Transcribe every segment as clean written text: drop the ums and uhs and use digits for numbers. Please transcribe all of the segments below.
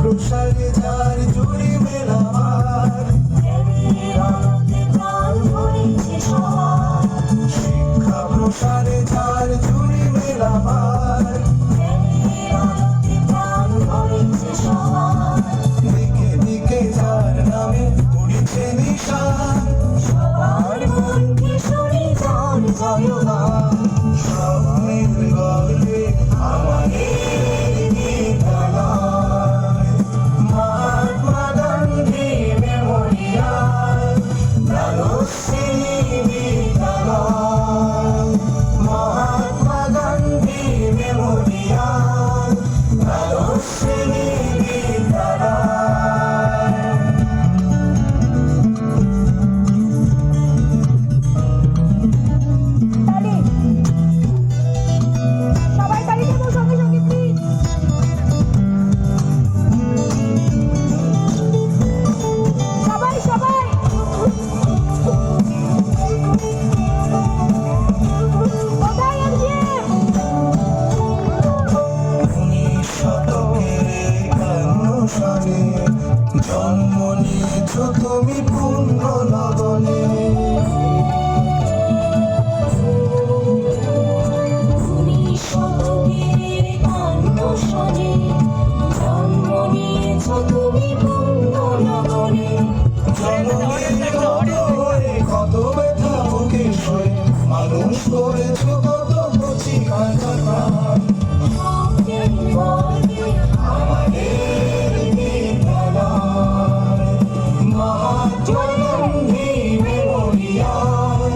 প্রসারে যার জুড়ি মেলা ভার, শিক্ষা প্রসারে যার জুড়ি মেলা ভার, দিকে দিকে যার নামে উড়িছে নিশান, সবার মনকে শুনি যার জয়গান। স্বপ্নের গল্পে আমাদের বিদ্যালয়, মহাত্মা গান্ধী মেমোরিয়াল দ্বাদশ শ্রেণী বিদ্যালয়, মহাত্মা গান্ধী মেমোরিয়াল দ্বাদশ শ্রেণী বিদ্যালয়। সবাই তালি দেবো সঙ্গে সঙ্গে প্লিজ। সবাই সবাই কোথায় আছে? 19 শতকের 51 সালে জন্ম নিয়েছ তুমি পূর্ণ লগনে, জননীর কত হয়ে কত ব্যথা বুকে সয়ে মানুষ করেছ কত কচি কাঁচা প্রাণ। আমাদের বিদ্যালয়, মহাত্মা গান্ধী মেমোরিয়াল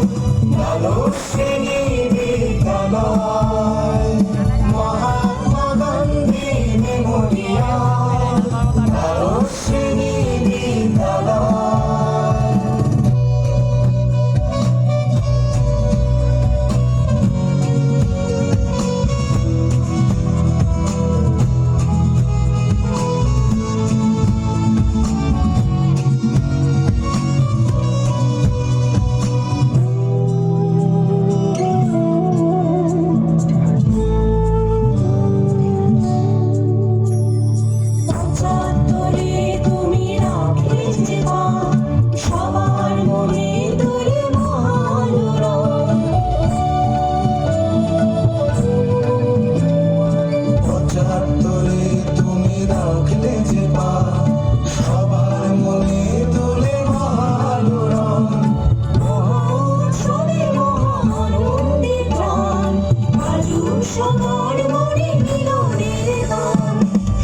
দ্বাদশ শ্রেণী বিদ্যালয়, মহাত্মা গান্ধী মেমোরিয়াল দ্বাদশ শ্রেণী বিদ্যালয়। সবার মনে মিলনের গান,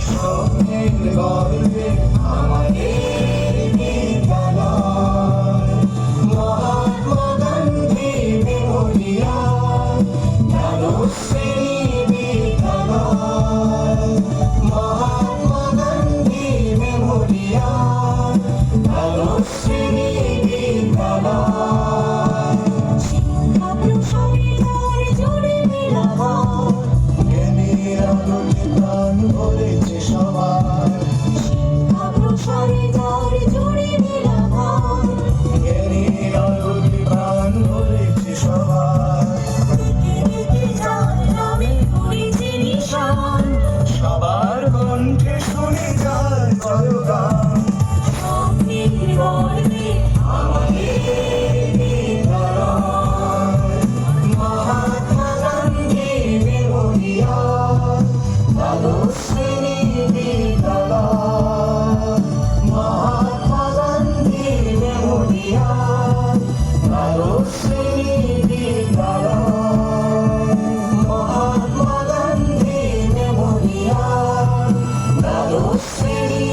স্বপ্নের গল্পে আমাদের বিদ্যালয়, মহাত্মা গান্ধী মেমোরিয়াল দ্বাদশ শ্রেণী বিদ্যালয়, মহাত্মা গান্ধী মেমোরিয়াল দ্বাদশ শ্রেণী বিদ্যালয়। শিক্ষা প্রসারে যার জুড়ি মেলা ভার, জ্ঞানের আলোতে প্রাণ ভরেছে সবার, শিক্ষা প্রসারে যার জুড়ি মেলা ভার, জ্ঞানের আলোতে প্রাণ ভরেছে সবার, দিকে দিকে যার নামে উড়িছে নিশান, সবার কণ্ঠে শুনে যায় জয়গান। স্বপ্নের গল্পে আমাদের বিদ্যালয়, মহাত্মা গান্ধী মেমোরিয়াল দ্বাদশ শ্রেণী বিদ্যালয়, মহাত্মা গান্ধী মেমোরিয়াল দ্বাদশ শ্রেণী বিদ্যালয়, মহাত্মা গান্ধী মেমোরিয়াল দ্বাদশ শ্রেণী